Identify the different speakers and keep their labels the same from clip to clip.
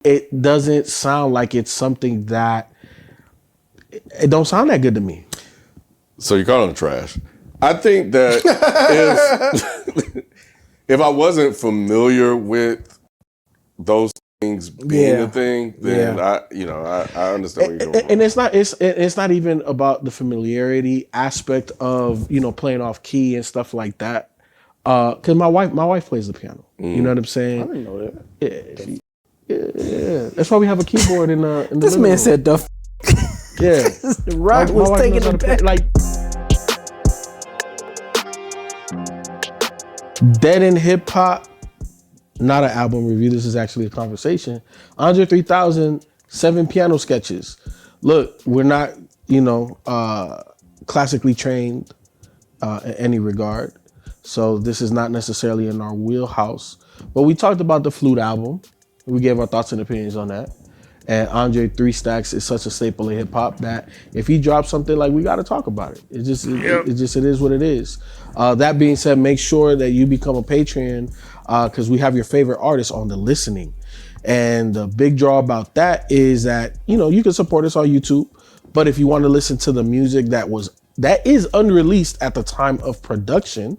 Speaker 1: it doesn't sound like it's something that it don't sound that good to me.
Speaker 2: So you're calling it trash. I think that if I wasn't familiar with those things being a thing, then I understand what you're doing.
Speaker 1: And it's not even about the familiarity aspect of playing off key and stuff like that. Because my wife plays the piano. You know what I'm saying?
Speaker 3: I didn't know that.
Speaker 1: Yeah. That's why we have a keyboard in the.
Speaker 3: This man said the.
Speaker 1: Yeah,
Speaker 3: Rock was taking the back.
Speaker 1: Like Dead in Hip Hop. Not an album review. This is actually a conversation. Andre 3000, 7 piano sketches. Look, we're not, classically trained in any regard. So this is not necessarily in our wheelhouse. But we talked about the Flute album. We gave our thoughts and opinions on that. And Andre 3 Stacks is such a staple of hip hop that if he drops something, like, we got to talk about it. It is what it is. That being said, make sure that you become a Patreon because we have your favorite artists on the listening. And the big draw about that is that, you can support us on YouTube, but if you want to listen to the music that is unreleased at the time of production,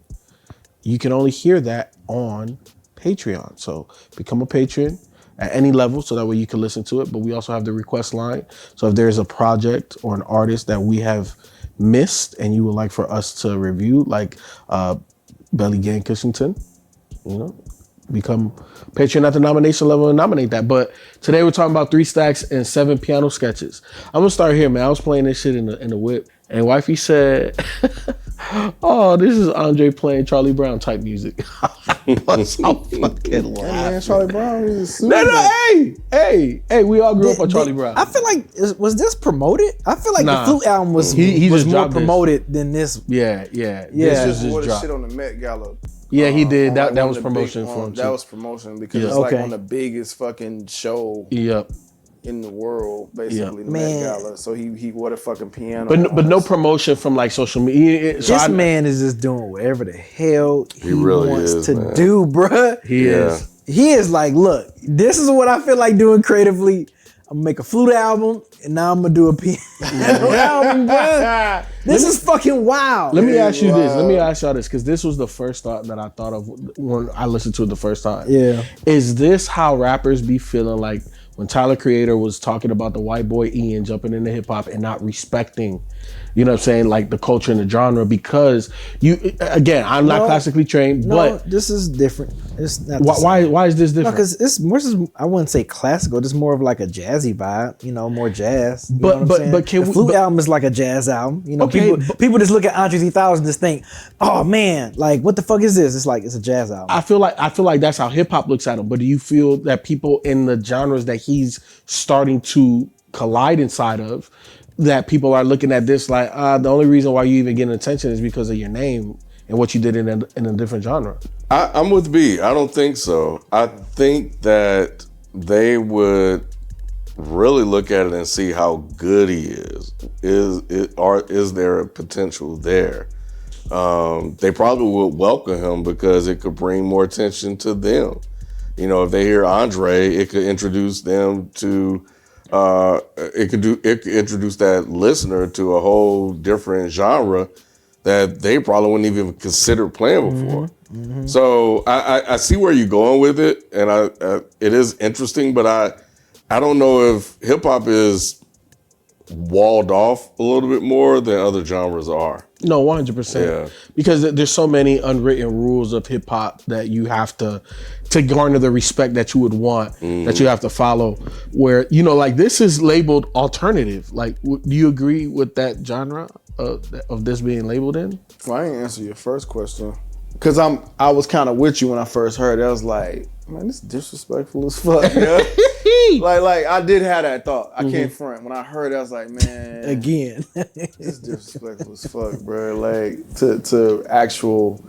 Speaker 1: you can only hear that on Patreon. So become a patron at any level so that way you can listen to it. But we also have the request line. So if there's a project or an artist that we have missed and you would like for us to review, like Belly Gang Cushington, become Patreon at the nomination level and nominate that. But today we're talking about 3 Stacks and 7 piano sketches. I'm gonna start here, man. I was playing this shit in the whip, and wifey said, "Oh, this is Andre playing Charlie Brown type music." I was so fucking laughing.
Speaker 3: Man, Charlie Brown is super.
Speaker 1: No, hey, we all grew up on Charlie Brown.
Speaker 3: I feel like was this promoted? I feel like the Flute album was
Speaker 1: was
Speaker 3: more promoted than this.
Speaker 1: Yeah.
Speaker 3: This
Speaker 4: wore the shit on the Met Gala.
Speaker 1: Yeah, he did. That was promotion for him too.
Speaker 4: That was promotion because it's like on the biggest fucking show in the world, basically, the Met Gala. So he wore the fucking piano.
Speaker 1: But no promotion from like social media.
Speaker 3: So this man is just doing whatever the hell he
Speaker 2: really
Speaker 3: wants to do, bruh.
Speaker 1: He is.
Speaker 3: He is like, look, this is what I feel like doing creatively. I'm gonna make a flute album, and now I'm gonna do a piano album, bro. This is fucking wild.
Speaker 1: Let me ask you this. Let me ask y'all this, because this was the first thought that I thought of when I listened to it the first time.
Speaker 3: Yeah.
Speaker 1: Is this how rappers be feeling like when Tyler Creator was talking about the white boy Ian jumping into hip hop and not respecting, you know what I'm saying, like the culture and the genre? Because again, I'm not classically trained, but
Speaker 3: this is different. It's not.
Speaker 1: Why is this different?
Speaker 3: Because it's more. I wouldn't say classical. It's more of like a jazzy vibe. More jazz.
Speaker 1: But can
Speaker 3: the Flute album is like a jazz album. People just look at Andre 3000 and just think, oh man, like what the fuck is this? It's like it's a jazz album.
Speaker 1: I feel like that's how hip hop looks at him. But do you feel that people in the genres that he's starting to collide inside of, that people are looking at this like the only reason why you even getting attention is because of your name and what you did in a different genre?
Speaker 2: I'm with B. I don't think so. I think that they would really look at it and see how good he is. Is there a potential there? They probably would welcome him because it could bring more attention to them. If they hear Andre, it could introduce them to. It could introduce that listener to a whole different genre that they probably wouldn't even consider playing before. Mm-hmm. So I see where you're going with it, and it is interesting, but I don't know if hip hop is walled off a little bit more than other genres are.
Speaker 1: No, 100%. Yeah. Because there's so many unwritten rules of hip hop that you have to garner the respect that you would want, that you have to follow. Where, like this is labeled alternative. Like, do you agree with that genre of this being labeled in?
Speaker 4: Well, I didn't answer your first question. Because I was kind of with you when I first heard it. I was like, man, this is disrespectful as fuck. Yeah? like I did have that thought. I can't front. When I heard it, I was like, man.
Speaker 3: Again.
Speaker 4: This is disrespectful as fuck, bro. Like, to actual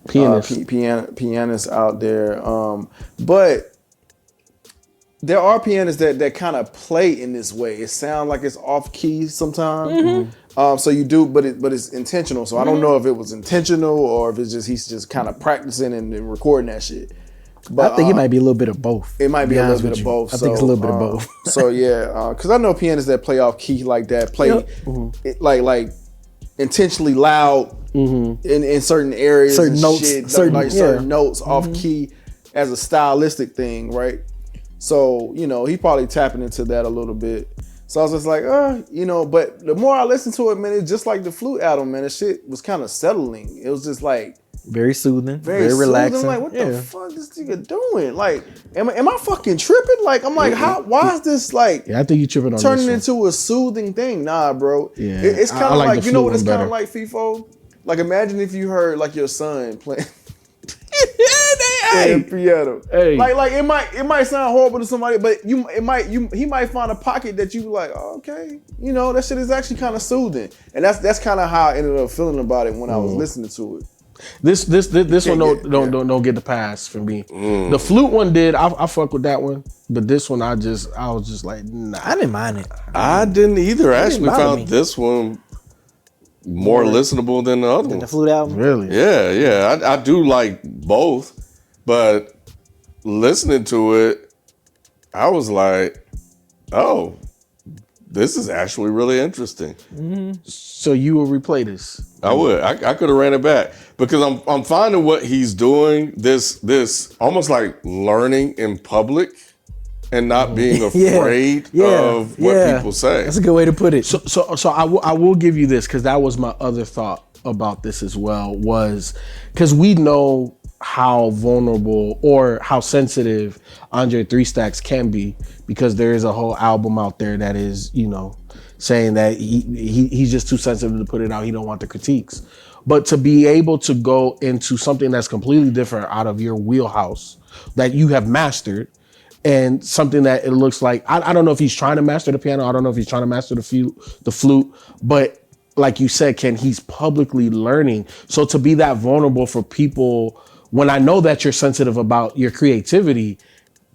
Speaker 4: pianists out there. But there are pianists that kind of play in this way. It sounds like it's off key sometimes. Mm-hmm. So you do, but it's intentional. So I don't know if it was intentional or if it's just he's just kind of practicing and recording that shit. But
Speaker 3: I think it might be a little bit of both.
Speaker 4: it might be a
Speaker 3: honest
Speaker 4: little bit
Speaker 3: with
Speaker 4: of
Speaker 3: you.
Speaker 4: both.
Speaker 3: I think it's a little bit of both.
Speaker 4: So yeah, because I know pianists that play off key like that, play it, like intentionally loud in certain areas,
Speaker 3: Certain
Speaker 4: and
Speaker 3: notes,
Speaker 4: shit,
Speaker 3: certain-
Speaker 4: certain notes off key as a stylistic thing, right? So he probably tapping into that a little bit. So I was just like, but the more I listened to it, man, it's just like the Flute album, man. The shit was kind of settling. It was just like
Speaker 3: Very soothing, very
Speaker 4: soothing.
Speaker 3: relaxing.
Speaker 4: Like, what the fuck is this nigga doing? Like, am I fucking tripping? Like, I'm like, why is this like
Speaker 1: Yeah, I think you tripping on
Speaker 4: turning
Speaker 1: this one.
Speaker 4: into a soothing thing? Nah, bro.
Speaker 1: Yeah.
Speaker 4: It's kind
Speaker 1: I
Speaker 4: of
Speaker 1: like
Speaker 4: like,
Speaker 1: the
Speaker 4: you know
Speaker 1: flute
Speaker 4: what it's
Speaker 1: one
Speaker 4: kind of
Speaker 1: better.
Speaker 4: like, FeeFo? Like, imagine if you heard like your son playing
Speaker 1: Hey,
Speaker 4: piano.
Speaker 1: Hey.
Speaker 4: Like it might sound horrible to somebody, but he might find a pocket that you like, oh, okay, that shit is actually kind of soothing. And that's kind of how I ended up feeling about it when I was listening to it.
Speaker 1: This one
Speaker 4: Can't get-
Speaker 1: don't get the pass from me. The flute one did. I fuck with that one, but this one I was just like, nah.
Speaker 3: I didn't mind it.
Speaker 2: I didn't either. I actually
Speaker 3: bother
Speaker 2: found
Speaker 3: me.
Speaker 2: this one more listenable than the other
Speaker 3: The
Speaker 2: one.
Speaker 3: Flute album.
Speaker 1: Really?
Speaker 2: Yeah. I do like both, but listening to it, I was like, oh, this is actually really interesting.
Speaker 1: So you will replay this?
Speaker 2: I would. I could have ran it back because I'm finding what he's doing. This almost like learning in public and not being afraid of what people say.
Speaker 3: That's a good way to put it.
Speaker 1: So I will give you this, because that was my other thought about this as well, was because we know how vulnerable or how sensitive Andre 3 Stacks can be, because there is a whole album out there that is, saying that he's just too sensitive to put it out. He don't want the critiques. But to be able to go into something that's completely different out of your wheelhouse that you have mastered, and something that it looks like, I don't know if he's trying to master the piano. I don't know if he's trying to master the flute, but like you said, Ken, he's publicly learning. So to be that vulnerable for people, when I know that you're sensitive about your creativity,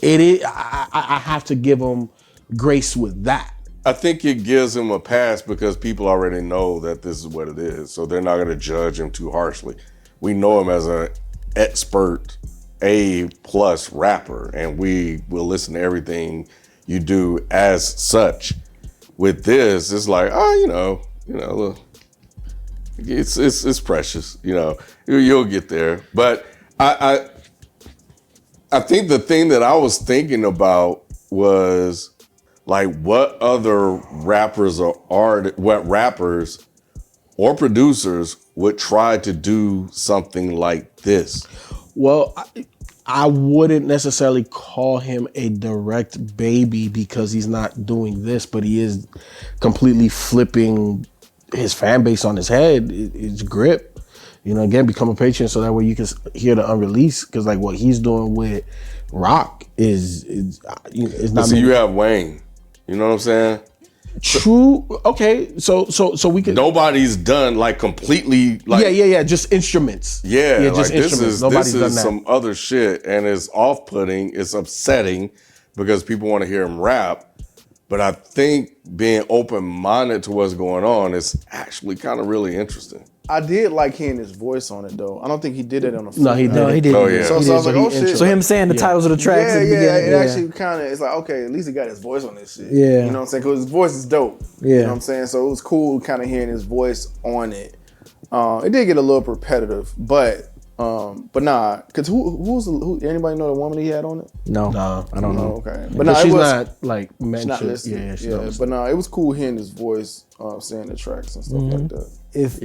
Speaker 1: I have to give him grace with that.
Speaker 2: I think it gives him a pass because people already know that this is what it is. So they're not going to judge him too harshly. We know him as an expert A+ rapper, and we will listen to everything you do as such. With this, it's like, look, it's precious. You'll get there. But I think the thing that I was thinking about was, like, what other rappers what rappers or producers would try to do something like this?
Speaker 1: Well, I wouldn't necessarily call him a direct baby, because he's not doing this, but he is completely flipping his fan base on his head. It's grip. Again, become a patron so that way you can hear the unreleased, because like what he's doing with rock is not.
Speaker 2: So you have Wayne. You know what I'm saying?
Speaker 1: True. Okay. So we can.
Speaker 2: Nobody's done like completely like
Speaker 1: Yeah. Just instruments.
Speaker 2: Yeah,
Speaker 1: just
Speaker 2: like this
Speaker 1: instruments.
Speaker 2: is
Speaker 1: Nobody's
Speaker 2: this
Speaker 1: done
Speaker 2: is
Speaker 1: that.
Speaker 2: some other shit, and it's off-putting. It's upsetting because people want to hear him rap. But I think being open-minded to what's going on is actually kind of really interesting.
Speaker 4: I did like hearing his voice on it though. I don't think he did it on the flute.
Speaker 1: No, he did.
Speaker 3: No, he did.
Speaker 2: Oh, yeah.
Speaker 4: So I was like, oh shit.
Speaker 3: So him saying the titles of the tracks
Speaker 4: Yeah,
Speaker 3: at the beginning.
Speaker 4: it actually kind of, it's like, okay, at least he got his voice on this shit.
Speaker 3: Yeah.
Speaker 4: You know what I'm saying? Because his voice is dope.
Speaker 3: Yeah.
Speaker 4: You know what I'm saying? So it was cool kind of hearing his voice on it. It did get a little repetitive, but nah, because who anybody know the woman he had on it?
Speaker 3: No, I don't know.
Speaker 4: Okay.
Speaker 1: But
Speaker 4: But nah,
Speaker 1: she's
Speaker 4: it was,
Speaker 1: not like
Speaker 4: she's
Speaker 1: mentioned.
Speaker 4: not listening.
Speaker 1: Yeah, she's
Speaker 4: Yeah,
Speaker 1: not listening.
Speaker 4: but nah, it was cool hearing his voice saying the tracks and stuff like that.
Speaker 3: If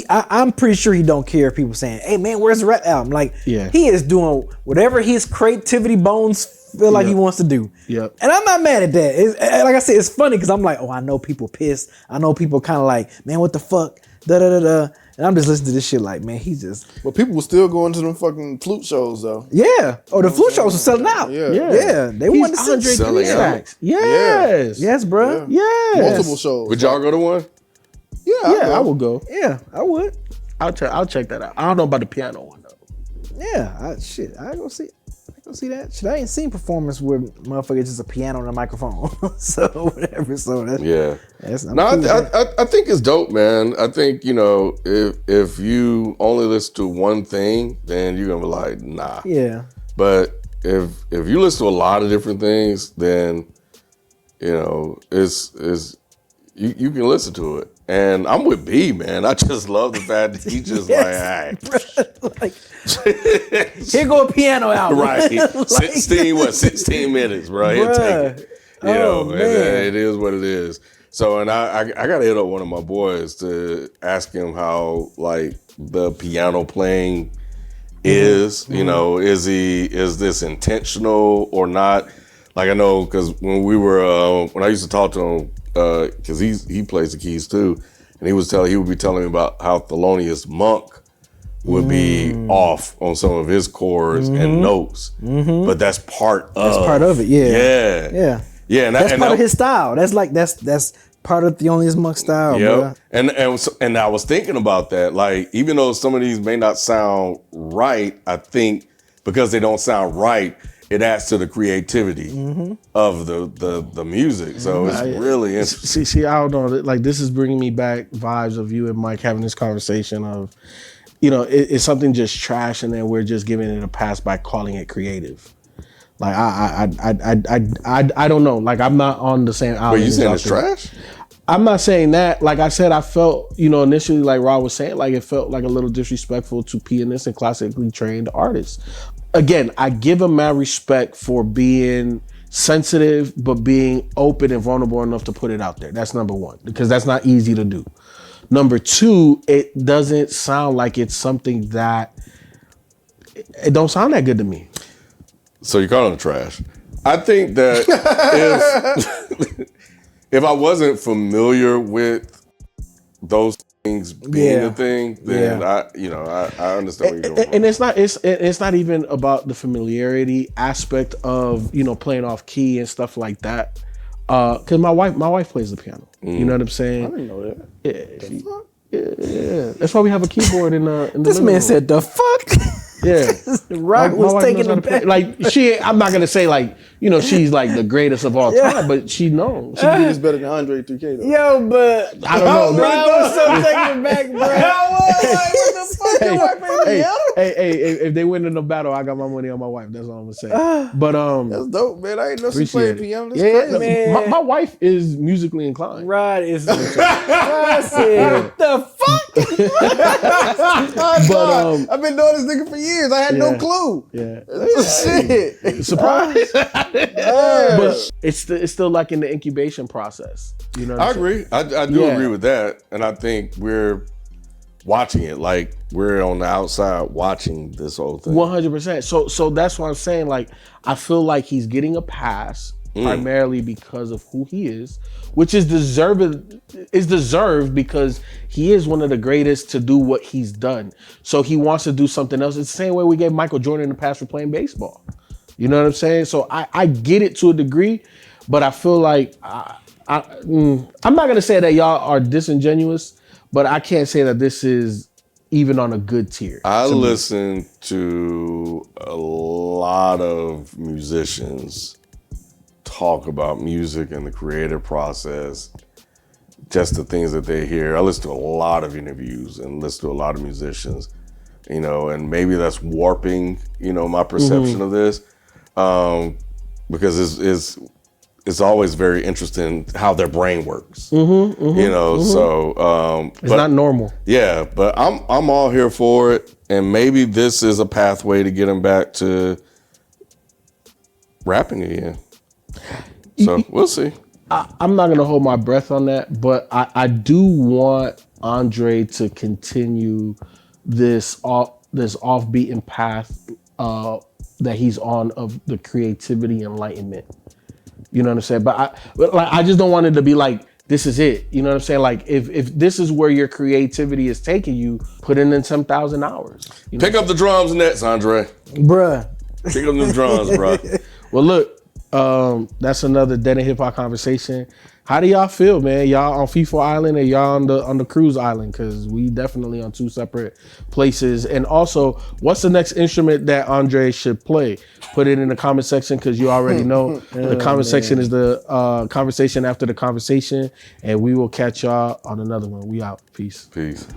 Speaker 3: I'm pretty sure he don't care if people saying, "Hey man, where's the rap album?" Like,
Speaker 1: Yeah.
Speaker 3: he is doing whatever his creativity bones feel like he wants to do.
Speaker 1: Yep.
Speaker 3: And I'm not mad at that. Like I said, it's funny because I'm like, oh, I know people pissed. I know people kind of like, man, what the fuck? Da da da da. And I'm just listening to this shit like, man, he just
Speaker 4: But people were still going to them fucking flute shows though.
Speaker 3: yeah. Oh, the flute shows were selling out.
Speaker 4: Yeah.
Speaker 3: Yeah. They
Speaker 1: He's
Speaker 3: wanted to
Speaker 1: Andre
Speaker 3: see
Speaker 1: 3
Speaker 2: selling out.
Speaker 1: Stacks. Yes.
Speaker 3: Yes, bro.
Speaker 4: Yeah.
Speaker 1: Yes.
Speaker 4: Multiple shows.
Speaker 2: Would y'all go to one?
Speaker 1: Yeah, I will go.
Speaker 3: Yeah, I would.
Speaker 1: I'll check that out. I don't know about the piano one though.
Speaker 3: Yeah, I go see that. Shit, I ain't seen performance where motherfuckers just a piano and a microphone. So whatever. So that's
Speaker 2: Yeah.
Speaker 3: I'm
Speaker 2: No,
Speaker 3: cool with that.
Speaker 2: I think it's dope, man. I think, if you only listen to one thing, then you're gonna be like, nah.
Speaker 3: Yeah.
Speaker 2: But if you listen to a lot of different things, then it's you can listen to it. And I'm with B, man. I just love the fact that he just
Speaker 3: like, here go a piano album.
Speaker 2: Right. 16 minutes, bro. He'll take it.
Speaker 3: Man.
Speaker 2: And it is what it is. So, and I got to hit up one of my boys to ask him how, like, the piano playing is. Is this intentional or not? Like, I know, because when I used to talk to him, because he plays the keys too, and he would be telling me about how Thelonious Monk would be off on some of his chords and notes, but that's part of it.
Speaker 3: Yeah. And that's part of his style. That's part of Thelonious Monk's style.
Speaker 2: Yeah, and I was thinking about that. Like, even though some of these may not sound right, I think because they don't sound right, it adds to the creativity of the music. So it's really interesting.
Speaker 1: See, I don't know. Like, this is bringing me back vibes of you and Myke having this conversation of, it's something just trash, and then we're just giving it a pass by calling it creative. Like, I don't know. Like, I'm not on the same island.
Speaker 2: Wait, you saying it's trash?
Speaker 1: I'm not saying that. Like I said, I felt, initially, like Rob was saying, like it felt like a little disrespectful to pianists and classically trained artists. Again, I give him mad respect for being sensitive, but being open and vulnerable enough to put it out there. That's number one, because that's not easy to do. Number two, it doesn't sound like it's something that, it don't sound that good to me.
Speaker 2: So you're calling it trash. I think that if I wasn't familiar with those things being a thing, then I understand what you're doing.
Speaker 1: And it's not even about the familiarity aspect of, playing off key and stuff like that. Cause my wife plays the piano. You know what I'm saying?
Speaker 4: I didn't know that.
Speaker 1: Yeah. That's why we have a keyboard in the
Speaker 3: This man said, the fuck?
Speaker 1: Yeah.
Speaker 3: Rock was taking the back.
Speaker 1: Like, I'm not gonna say like, she's like the greatest of all time, but she knows.
Speaker 4: She did this better than Andre 3K though.
Speaker 3: Yo, but
Speaker 1: I don't know.
Speaker 3: Rock was so taken aback, bro. What the fuck? Your wife playing the piano?
Speaker 1: Hey, if they win in the battle, I got my money on my wife. That's all I'm gonna say. But
Speaker 4: That's dope, man. I didn't know she
Speaker 1: appreciate
Speaker 4: played
Speaker 1: it.
Speaker 4: piano. That's crazy.
Speaker 3: Man.
Speaker 1: my wife is musically inclined.
Speaker 3: Rod is. I said, the fuck?
Speaker 1: But
Speaker 4: I've been knowing this nigga for years. I had no clue.
Speaker 1: Yeah.
Speaker 4: Shit.
Speaker 1: Surprise. But it's still like in the incubation process. You know what
Speaker 2: I
Speaker 1: I'm saying?
Speaker 2: agree. I do agree with that. And I think we're watching it. Like, we're on the outside watching this whole thing.
Speaker 1: 100%. So that's what I'm saying. Like, I feel like he's getting a pass primarily because of who he is, which is deserved because he is one of the greatest to do what he's done. So he wants to do something else. It's the same way we gave Michael Jordan the pass for playing baseball. You know what I'm saying? So I get it to a degree, but I feel like I'm not gonna say that y'all are disingenuous, but I can't say that this is even on a good tier.
Speaker 2: I listen to a lot of musicians talk about music and the creative process, just the things that they hear. I listen to a lot of interviews and listen to a lot of musicians, and maybe that's warping, my perception of this, because it's always very interesting how their brain works, So,
Speaker 1: it's not normal.
Speaker 2: Yeah, but I'm all here for it, and maybe this is a pathway to get him back to rapping again. So we'll see.
Speaker 1: I'm not gonna hold my breath on that, but I do want Andre to continue this off-beaten path that he's on of the creativity enlightenment. You know what I'm saying? But I just don't want it to be like, this is it. You know what I'm saying? Like, if this is where your creativity is taking you, put in some 1,000 hours.
Speaker 2: Pick up the drums next, Andre.
Speaker 3: Bruh.
Speaker 2: Pick up the drums, bro.
Speaker 1: Well, look, that's another Dead and Hip Hop conversation. How do y'all feel, man? Y'all on FeeFo Island or y'all on the cruise island? Because we definitely on two separate places. And also, what's the next instrument that Andre should play? Put it in the comment section, because you already know the comment section is the conversation after the conversation. And we will catch y'all on another one. We out. Peace.
Speaker 2: Peace.